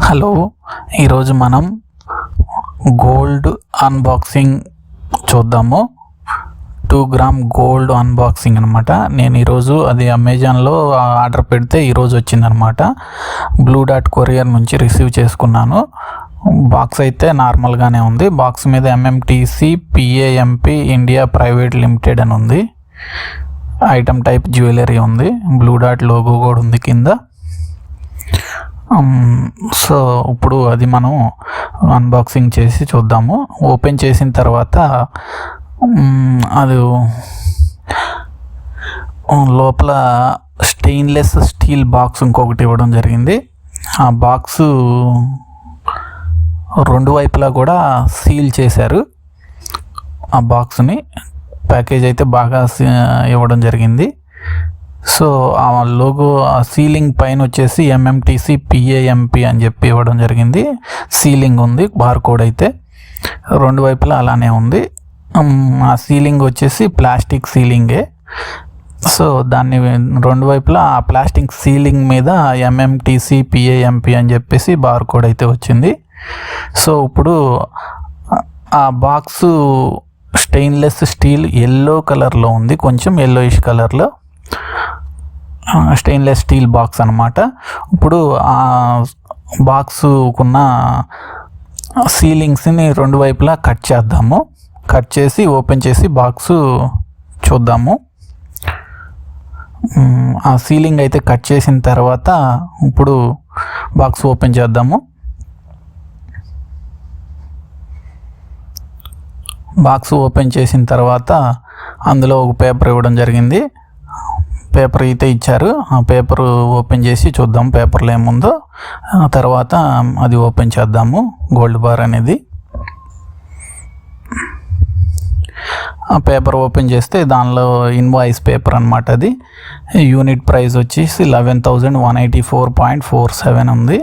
Hello, ఈరోజు మనం gold unboxing చూద్దాము. 2 గ్రామ్ గోల్డ్ అన్బాక్సింగ్ అనమాట. నేను ఈరోజు అది అమెజాన్లో ఆర్డర్ పెడితే ఈరోజు వచ్చిందనమాట. బ్లూ డాట్ కొరియర్ నుంచి రిసీవ్ చేసుకున్నాను. బాక్స్ అయితే నార్మల్గానే ఉంది. బాక్స్ మీద MMTC PAMP India private limited అని ఉంది. ఐటమ్ టైప్ జ్యువెలరీ ఉంది. బ్లూ డాట్ లోగో కూడా ఉంది కింద. సో ఇప్పుడు అది మనం అన్బాక్సింగ్ చేసి చూద్దాము. ఓపెన్ చేసిన తర్వాత అది లోపల స్టెయిన్లెస్ స్టీల్ బాక్స్ ఇంకొకటి ఇవ్వడం జరిగింది. ఆ బాక్సు రెండు వైపులా కూడా సీల్ చేశారు. ఆ బాక్స్ని ప్యాకేజ్ అయితే బాగా ఇవ్వడం జరిగింది. సో ఆ లోగో ఆ సీలింగ్ పైన వచ్చేసి MMTC PAMP అని చెప్పి ఇవ్వడం జరిగింది. సీలింగ్ ఉంది, బార్ కోడ్ అయితే రెండు వైపులా అలానే ఉంది. ఆ సీలింగ్ వచ్చేసి ప్లాస్టిక్ సీలింగే. సో దాన్ని రెండు వైపులా ఆ ప్లాస్టిక్ సీలింగ్ మీద MMTC PAMP అని చెప్పేసి బార్ కోడ్ అయితే వచ్చింది. సో ఇప్పుడు ఆ బాక్సు స్టెయిన్లెస్ స్టీల్ ఎల్లో కలర్లో ఉంది, కొంచెం ఎల్లోయిష్ కలర్లో స్టెయిన్లెస్ స్టీల్ బాక్స్ అనమాట. ఇప్పుడు ఆ బాక్సుకున్న సీలింగ్స్ని రెండు వైపులా కట్ చేద్దాము. కట్ చేసి ఓపెన్ చేసి బాక్సు చూద్దాము. ఆ సీలింగ్ అయితే కట్ చేసిన తర్వాత ఇప్పుడు బాక్స్ ఓపెన్ చేద్దాము. బాక్స్ ఓపెన్ చేసిన తర్వాత అందులో ఒక పేపర్ ఇవ్వడం జరిగింది. పేపర్ అయితే ఇచ్చారు. ఆ పేపర్ ఓపెన్ చేసి చూద్దాం పేపర్లో ఏముందో. తర్వాత అది ఓపెన్ చేద్దాము. గోల్డ్ బార్ అనేది ఆ పేపర్ ఓపెన్ చేస్తే దానిలో ఇన్వాయిస్ పేపర్ అనమాట. అది యూనిట్ ప్రైస్ వచ్చేసి 11,184.47 ఉంది.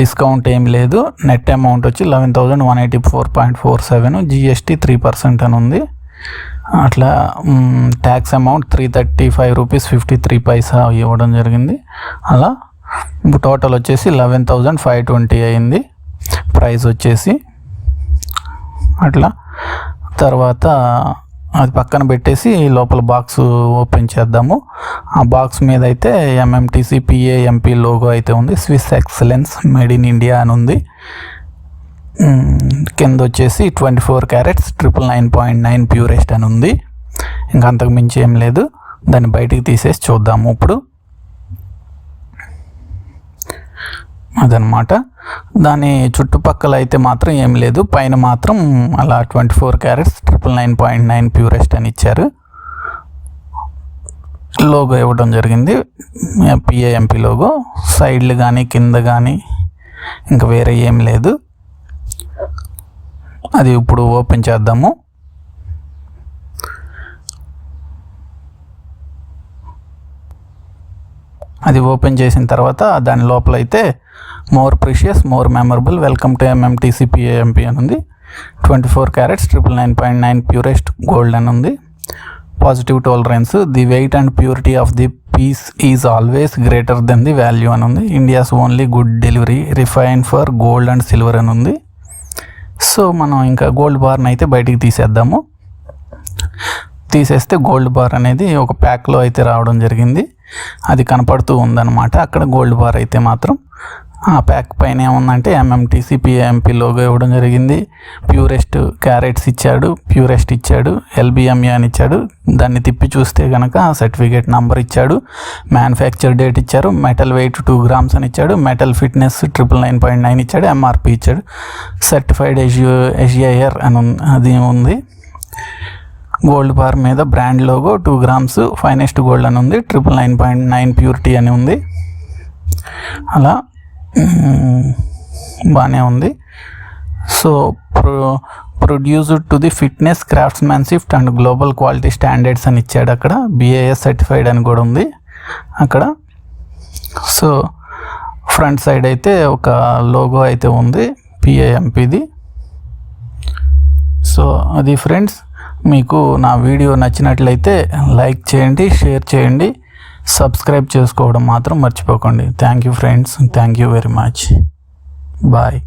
డిస్కౌంట్ ఏం లేదు. నెట్ అమౌంట్ వచ్చి 11,184.47, GST 3% అని ఉంది. అట్లా ట్యాక్స్ అమౌంట్ 335 రూపీస్ 53 పైసా ఇవ్వడం జరిగింది. అలా టోటల్ వచ్చేసి 11,520 అయింది ప్రైస్ వచ్చేసి. అట్లా తర్వాత అది పక్కన పెట్టేసి లోపల బాక్స్ ఓపెన్ చేద్దాము. ఆ బాక్స్ మీద అయితే MMTC PAMP లోగో అయితే ఉంది. Swiss excellence made in India అని ఉంది. కింద వచ్చేసి 24 క్యారెట్స్ 999.9 ప్యూరెస్ట్ అని ఉంది. ఇంకా అంతకు మించి ఏం లేదు. దాన్ని బయటికి తీసేసి చూద్దాము ఇప్పుడు. అదనమాట. దాని చుట్టుపక్కల అయితే మాత్రం ఏం లేదు. పైన మాత్రం అలా 24 క్యారెట్స్ 999.9 ప్యూరెస్ట్ అని ఇచ్చారు. లోగో ఇవ్వడం జరిగింది, PAMP లోగో. సైడ్లు కానీ కింద కానీ ఇంకా వేరే ఏం లేదు. అది ఇప్పుడు ఓపెన్ చేద్దాము. అది ఓపెన్ చేసిన తర్వాత దాని లోపల అయితే more precious more memorable welcome to MMTC PAMP అని ఉంది. 24 క్యారెట్స్ 999.9 ప్యూరెస్ట్ గోల్డ్ అని ఉంది. Positive tolerance, the weight and purity of the piece is always greater than the value అని ఉంది. India's only good delivery refine for gold and silver అని ఉంది. So మనం ఇంకా గోల్డ్ బార్ని అయితే బయటికి తీసేద్దాము. తీసేస్తే గోల్డ్ బార్ అనేది ఒక ప్యాక్లో అయితే రావడం జరిగింది. అది కనపడుతూ ఉందన్నమాట అక్కడ గోల్డ్ బార్ అయితే మాత్రం. ఆ ప్యాక్ పైన ఏముందంటే MMTC PAMP లోగో ఇవ్వడం జరిగింది. ప్యూరెస్ట్ క్యారెట్స్ ఇచ్చాడు, ప్యూరెస్ట్ ఇచ్చాడు, LBMA అని ఇచ్చాడు. దాన్ని తిప్పి చూస్తే కనుక సర్టిఫికేట్ నెంబర్ ఇచ్చాడు, మ్యానుఫ్యాక్చర్ డేట్ ఇచ్చారు, మెటల్ వెయిట్ 2 గ్రామ్స్ అని ఇచ్చాడు, మెటల్ ఫిట్నెస్ 999.9 ఇచ్చాడు, MRP ఇచ్చాడు, సర్టిఫైడ్ SGIR అని అది ఉంది. గోల్డ్ బార్ మీద brand logo 2 grams finest gold అని ఉంది, 999.9 ప్యూరిటీ అని ఉంది. అలా బాగానే ఉంది. So produced to the fitness craftsmanship and global quality standards అని ఇచ్చాడు. అక్కడ BIS సర్టిఫైడ్ అని కూడా ఉంది అక్కడ. సో ఫ్రంట్ సైడ్ అయితే ఒక లోగో అయితే ఉంది PAMPది. సో అది ఫ్రెండ్స్, మీకు నా వీడియో నచ్చినట్లయితే లైక్ చేయండి, షేర్ చేయండి, సబ్స్క్రైబ్ చేసుకోవడం మాత్రం మర్చిపోకండి. Thank you friends, thank you very much, bye.